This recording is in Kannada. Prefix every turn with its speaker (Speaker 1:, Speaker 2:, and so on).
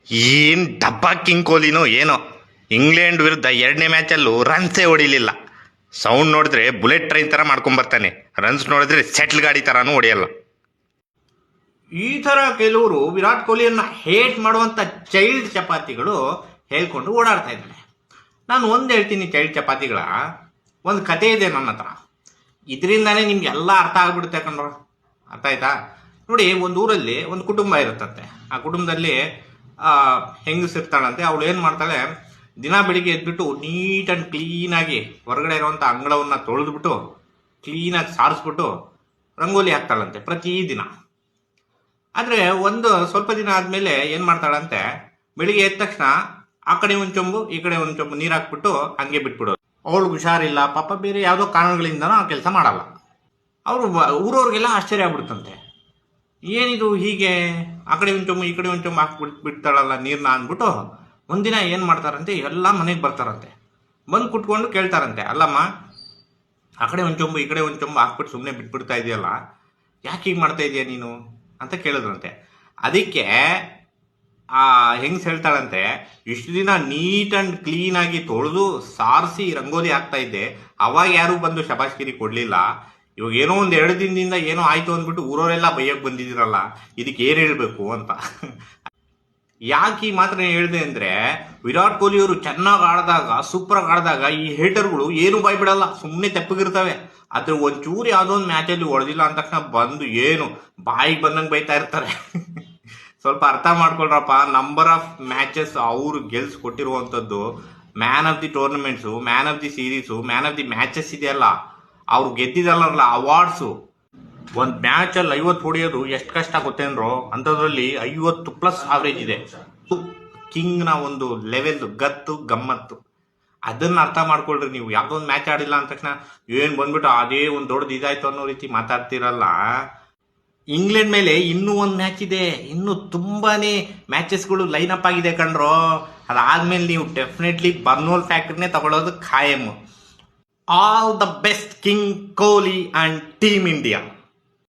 Speaker 1: ಏನು ಡಬ್ಬಾ ಕಿಂಗ್ ಕೊಹ್ಲಿನೋ ಏನೋ ಇಂಗ್ಲೆಂಡ್ ವಿರುದ್ಧ ಎರಡನೇ ಮ್ಯಾಚಲ್ಲೂ ರನ್ಸೇ ಹೊಡಿಲಿಲ್ಲ. ಸೌಂಡ್ ನೋಡಿದ್ರೆ ಬುಲೆಟ್ ಟ್ರೈನ್ ಥರ ಮಾಡ್ಕೊಂಬರ್ತಾನೆ, ರನ್ಸ್ ನೋಡಿದ್ರೆ ಸೆಟ್ಲ್ ಗಾಡಿ ಥರನೂ ಹೊಡೆಯಲ್ಲ.
Speaker 2: ಈ ಥರ ಕೆಲವರು ವಿರಾಟ್ ಕೊಹ್ಲಿಯನ್ನು ಹೇಟ್ ಮಾಡುವಂಥ ಚೈಲ್ಡ್ ಚಪಾತಿಗಳು ಹೇಳ್ಕೊಂಡು ಓಡಾಡ್ತಾ ಇದ್ದಾರೆ. ನಾನು ಒಂದು ಹೇಳ್ತೀನಿ, ಚೈಲ್ಡ್ ಚಪಾತಿಗಳ ಒಂದು ಕತೆ ಇದೆ ನನ್ನ ಹತ್ರ. ಇದರಿಂದಾನೇ ನಿಮ್ಗೆ ಎಲ್ಲ ಅರ್ಥ ಆಗ್ಬಿಡುತ್ತೆ ಕಣ್ರು. ಅರ್ಥ ಆಯ್ತಾ? ನೋಡಿ, ಒಂದು ಊರಲ್ಲಿ ಒಂದು ಕುಟುಂಬ ಇರುತ್ತಂತೆ. ಆ ಕುಟುಂಬದಲ್ಲಿ ಹೆಂಗಸಿರ್ತಾಳಂತೆ. ಅವಳು ಏನು ಮಾಡ್ತಾಳೆ, ದಿನ ಬೆಳಿಗ್ಗೆ ಎದ್ಬಿಟ್ಟು ನೀಟ್ ಆ್ಯಂಡ್ ಕ್ಲೀನಾಗಿ ಹೊರಗಡೆ ಇರುವಂಥ ಅಂಗಳವನ್ನು ತೊಳೆದ್ಬಿಟ್ಟು ಕ್ಲೀನಾಗಿ ಸಾರಿಸ್ಬಿಟ್ಟು ರಂಗೋಲಿ ಹಾಕ್ತಾಳಂತೆ ಪ್ರತಿದಿನ. ಆದರೆ ಒಂದು ಸ್ವಲ್ಪ ದಿನ ಆದಮೇಲೆ ಏನು ಮಾಡ್ತಾಳಂತೆ, ಬೆಳಿಗ್ಗೆ ಎದ್ದ ತಕ್ಷಣ ಆ ಕಡೆ ಒಂದು ಚೊಂಬು ಈ ಕಡೆ ಒಂದು ಚೊಂಬು ನೀರು ಹಾಕ್ಬಿಟ್ಟು ಹಂಗೆ ಬಿಟ್ಬಿಡೋದು. ಅವಳಿಗೆ ಹುಷಾರಿಲ್ಲ ಪಾಪ, ಬೇರೆ ಯಾವುದೋ ಕಾರಣಗಳಿಂದನೂ ಆ ಕೆಲಸ ಮಾಡಲ್ಲ. ಅವರು ಊರವ್ರಿಗೆಲ್ಲ ಆಶ್ಚರ್ಯ ಆಗ್ಬಿಡ್ತಂತೆ, ಏನಿದು ಹೀಗೆ ಆ ಕಡೆ ಒಂದು ಚೊಂಬು ಈ ಕಡೆ ಒಂದು ಚೊಂಬು ಬಿಡ್ತಾಳಲ್ಲ ನೀರನ್ನ ಅಂದ್ಬಿಟ್ಟು ಒಂದಿನ ಏನು ಮಾಡ್ತಾರಂತೆ, ಎಲ್ಲ ಮನೆಗೆ ಬರ್ತಾರಂತೆ. ಬಂದು ಕುಟ್ಕೊಂಡು ಕೇಳ್ತಾರಂತೆ, ಅಲ್ಲಮ್ಮ ಆ ಕಡೆ ಒಂದು ಚೊಂಬು ಈ ಕಡೆ ಒಂದು ಚೊಂಬು ಹಾಕ್ಬಿಟ್ಟು ಸುಮ್ಮನೆ ಬಿಟ್ಬಿಡ್ತಾ ಇದೆಯಲ್ಲ, ಯಾಕೆ ಹೀಗೆ ಮಾಡ್ತಾ ಇದೆಯಾ ನೀನು ಅಂತ ಕೇಳಿದ್ರಂತೆ. ಅದಕ್ಕೆ ಆ ಹೆಂಗ್ಸ್ ಹೇಳ್ತಾಳಂತೆ, ಇಷ್ಟು ದಿನ ನೀಟ್ ಆ್ಯಂಡ್ ಕ್ಲೀನಾಗಿ ತೊಳೆದು ಸಾರಿಸಿ ರಂಗೋಲಿ ಹಾಕ್ತಾ ಇದ್ದೆ, ಅವಾಗ ಯಾರೂ ಬಂದು ಶಬಾಷ್ಗಿರಿ ಕೊಡಲಿಲ್ಲ. ಇವಾಗ ಏನೋ ಒಂದು 2 ದಿನದಿಂದ ಏನೋ ಆಯಿತು ಅಂದ್ಬಿಟ್ಟು ಊರವರೆಲ್ಲ ಬೈಯಕ್ಕೆ ಬಂದಿದ್ದೀರಲ್ಲ, ಇದಕ್ಕೆ ಏನು ಹೇಳಬೇಕು ಅಂತ. ಯಾಕೆ ಈ ಮಾತ್ರ ಹೇಳಿದೆ ಅಂದರೆ, ವಿರಾಟ್ ಕೊಹ್ಲಿ ಅವರು ಚೆನ್ನಾಗಿ ಆಡಿದಾಗ, ಸೂಪರಾಗಿ ಆಡಿದಾಗ ಈ ಹೇಟರ್ಗಳು ಏನು ಬಾಯ್ ಬಿಡಲ್ಲ, ಸುಮ್ಮನೆ ತೆಪ್ಪಗಿರ್ತವೆ. ಅದ್ರ ಒಂಚೂರು ಯಾವುದೋ ಒಂದು ಮ್ಯಾಚಲ್ಲಿ ಹೊಡೆದಿಲ್ಲ ಅಂದ ತಕ್ಷಣ ಬಂದು ಏನು ಬಾಯಿಗೆ ಬಂದಂಗೆ ಬೈತಾ ಇರ್ತಾರೆ. ಸ್ವಲ್ಪ ಅರ್ಥ ಮಾಡ್ಕೊಳ್ರಪ್ಪ. ನಂಬರ್ ಆಫ್ ಮ್ಯಾಚಸ್ ಅವರು ಗೆಲ್ಸ್ಕೊಟ್ಟಿರುವಂಥದ್ದು, man of the tournaments, man of the series, man of the matches ಇದೆಯಲ್ಲ, ಅವ್ರು ಗೆದ್ದಿದಲ್ಲ ಅವಾರ್ಡ್ಸು. ಒಂದು ಮ್ಯಾಚಲ್ಲಿ 50 ಹೊಡೆಯೋದು ಎಷ್ಟು ಕಷ್ಟ ಗೊತ್ತೇನ್ರೋ, ಅಂಥದ್ರಲ್ಲಿ 50+ ಆವ್ರೇಜ್ ಇದೆ. ಕಿಂಗ್ನ ಒಂದು ಲೆವೆಲ್ ಗತ್ತು ಗಮ್ಮತ್ತು, ಅದನ್ನ ಅರ್ಥ ಮಾಡ್ಕೊಳ್ರಿ ನೀವು. ಯಾವುದೋ ಒಂದು ಮ್ಯಾಚ್ ಆಡಿಲ್ಲ ಅಂದ ತಕ್ಷಣ ಏನು ಬಂದ್ಬಿಟ್ಟು ಅದೇ ಒಂದು ದೊಡ್ಡದು ಇದಾಯ್ತು ಅನ್ನೋ ರೀತಿ ಮಾತಾಡ್ತಿರಲ್ಲ. ಇಂಗ್ಲೆಂಡ್ ಮೇಲೆ ಇನ್ನೂ ಒಂದು ಮ್ಯಾಚ್ ಇದೆ, ಇನ್ನೂ ತುಂಬಾನೇ ಮ್ಯಾಚಸ್ಗಳು ಲೈನ್ ಅಪ್ ಆಗಿದೆ ಕಣ್ರೋ. ಅದಾದ್ಮೇಲೆ ನೀವು ಡೆಫಿನೆಟ್ಲಿ ಬರ್ನೋಲ್ ಫ್ಯಾಕ್ಟ್ರಿನೇ ತಗೊಳ್ಳೋದು ಖಾಯಂ. All the best king Kohli and team India.